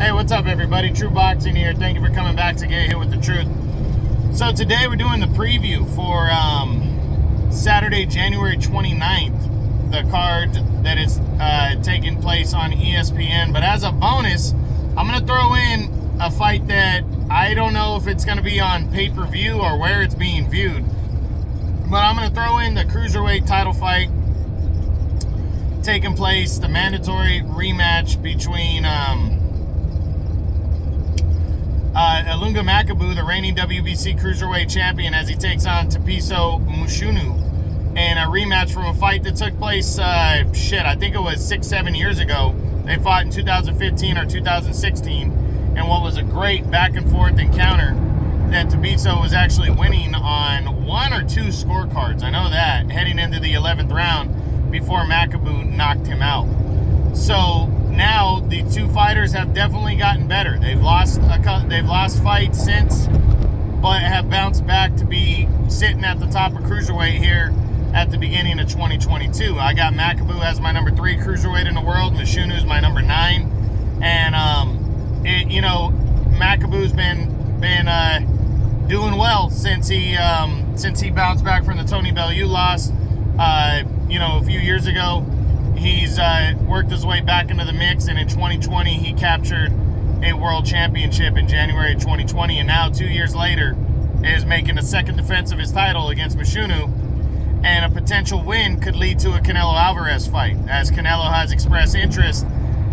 Hey, what's up, everybody? True Boxing here. Thank you for coming back to Get Hit with the Truth. So today we're doing the preview for Saturday, January 29th, the card that is taking place on ESPN. But as a bonus, I'm going to throw in a fight that I don't know if it's going to be on pay-per-view or where it's being viewed. But I'm going to throw in the Cruiserweight title fight taking place, the mandatory rematch between Ilunga Makabu, the reigning WBC Cruiserweight champion, as he takes on Tapiso Mushunu, and a rematch from a fight that took place, I think it was 6-7 years ago. They fought in 2015 or 2016, and what was a great back and forth encounter that Tapiso was actually winning on 1 or 2 scorecards. I know that, heading into the 11th round before Makabu knocked him out. So now the two fighters have definitely gotten better. They've lost fights since, but have bounced back to be sitting at the top of cruiserweight here at the beginning of 2022. I got Makabu as my number 3 cruiserweight in the world. Mushunu is my number 9, and Makabu's been doing well since he bounced back from the Tony Bellew loss. A few years ago. He's worked his way back into the mix, and in 2020 he captured a world championship in January 2020, and now 2 years later is making a second defense of his title against Mushunu, and a potential win could lead to a Canelo Alvarez fight, as Canelo has expressed interest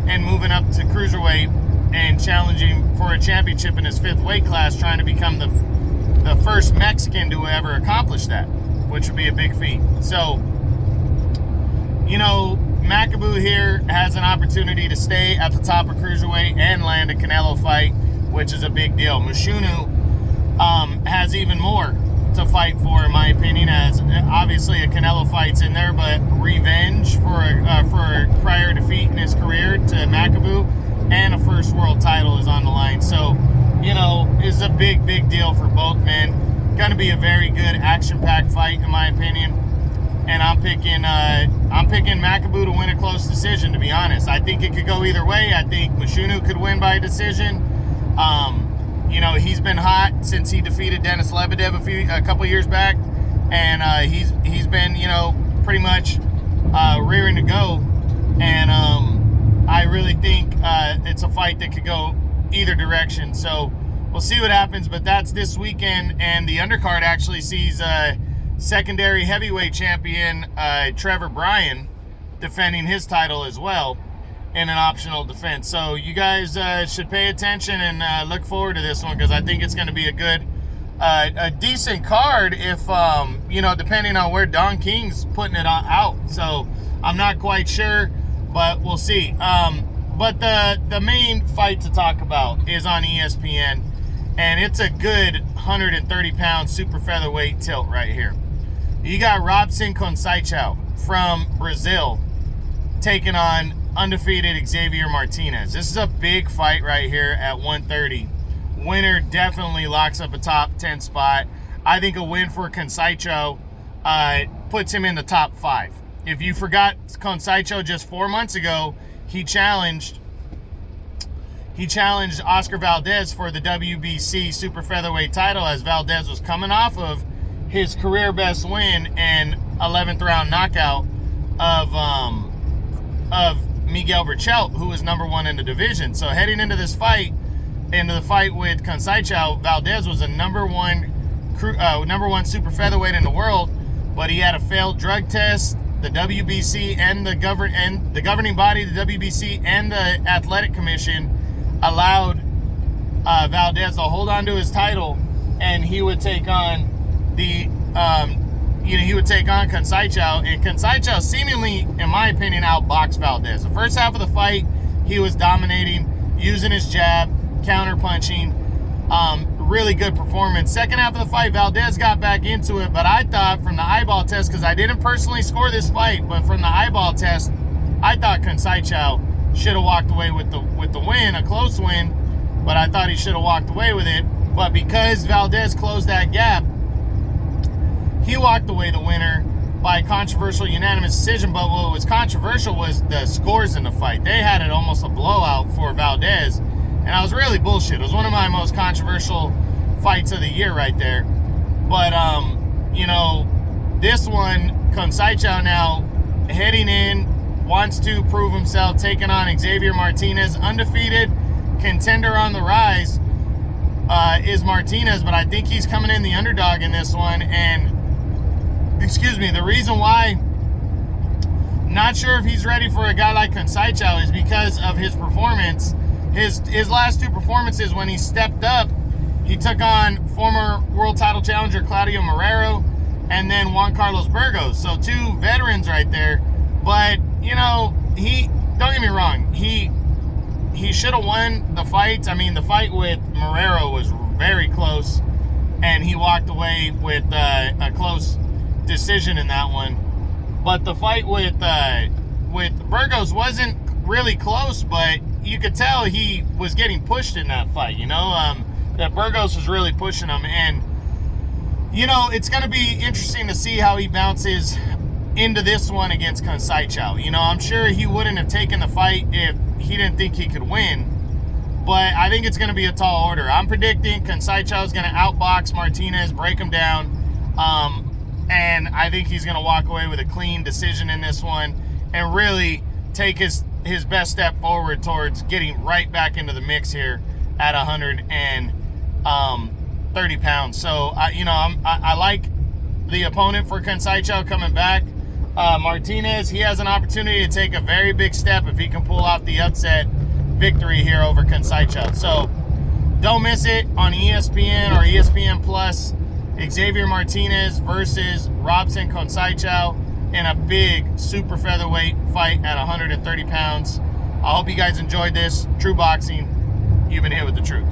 in moving up to cruiserweight and challenging for a championship in his 5th weight class, trying to become the first Mexican to ever accomplish that, which would be a big feat. So, Makabu here has an opportunity to stay at the top of cruiserweight and land a Canelo fight, which is a big deal. Mushunu has even more to fight for, in my opinion, as obviously a Canelo fight's in there, but revenge for a prior defeat in his career to Makabu, and a first world title is on the line. So, it's a big, big deal for both men. Going to be a very good action-packed fight, in my opinion. And I'm picking Makabu to win a close decision, to be honest. I think it could go either way. I think Mushunu could win by a decision. He's been hot since he defeated Denis Lebedev a couple years back, and he's been pretty much rearing to go. And I really think it's a fight that could go either direction. So we'll see what happens. But that's this weekend, and the undercard actually sees secondary heavyweight champion Trevor Bryan defending his title as well in an optional defense. So you guys should pay attention and look forward to this one, because I think it's going to be a decent card if depending on where Don King's putting it out. So I'm not quite sure, but we'll see. But the main fight to talk about is on ESPN, and it's a good 130-pound super featherweight tilt right here. You got Robson Conceicao from Brazil taking on undefeated Xavier Martinez. This is a big fight right here at 130. Winner definitely locks up a top 10 spot. I think a win for Conceicao puts him in the top 5. If you forgot, Conceicao just 4 months ago, he challenged Oscar Valdez for the WBC super featherweight title, as Valdez was coming off of his career best win and 11th round knockout of Miguel Berchelt, who was number 1 in the division. So heading into the fight with Conceicao, Valdez was a number one super featherweight in the world, but he had a failed drug test. The WBC and the governing body, the WBC and the Athletic Commission, allowed Valdez to hold on to his title, and he would take on Conceicao, and Conceicao seemingly, in my opinion, outboxed Valdez. The first half of the fight, he was dominating, using his jab, counter-punching, really good performance. Second half of the fight, Valdez got back into it, but I thought from the eyeball test, because I didn't personally score this fight, but from the eyeball test, I thought Conceicao should have walked away with the win, a close win, but I thought he should have walked away with it. But because Valdez closed that gap, he walked away the winner by controversial unanimous decision. But what was controversial was the scores in the fight. They had it almost a blowout for Valdez, And I was really bullshit. It was one of my most controversial fights of the year right there. But, you know, this one, Conceicao now heading in, wants to prove himself, taking on Xavier Martinez, undefeated contender on the rise is Martinez, but I think he's coming in the underdog in this one. And, excuse me, the reason why, not sure if he's ready for a guy like Conceicao is because of his performance. His last 2 performances, when he stepped up, he took on former world title challenger Claudio Marrero and then Juan Carlos Burgos. So 2 veterans right there. But, you know, don't get me wrong, he should have won the fight. I mean, the fight with Marrero was very close, and he walked away with a close decision in that one. But the fight with Burgos wasn't really close, but you could tell he was getting pushed in that fight, you know, that Burgos was really pushing him. And, you know, it's going to be interesting to see how he bounces into this one against Conceicao. You know, I'm sure he wouldn't have taken the fight if he didn't think he could win, but I think it's going to be a tall order. I'm predicting Conceicao is going to outbox Martinez, break him down, and I think he's going to walk away with a clean decision in this one and really take his best step forward towards getting right back into the mix here at 130 pounds. So, you know, I like the opponent for Conceicao coming back. Martinez, he has an opportunity to take a very big step if he can pull out the upset victory here over Conceicao. So don't miss it on ESPN or ESPN Plus. Xavier Martinez versus Robson Conceicao in a big super featherweight fight at 130 pounds. I hope you guys enjoyed this. True Boxing, you've been hit with the truth.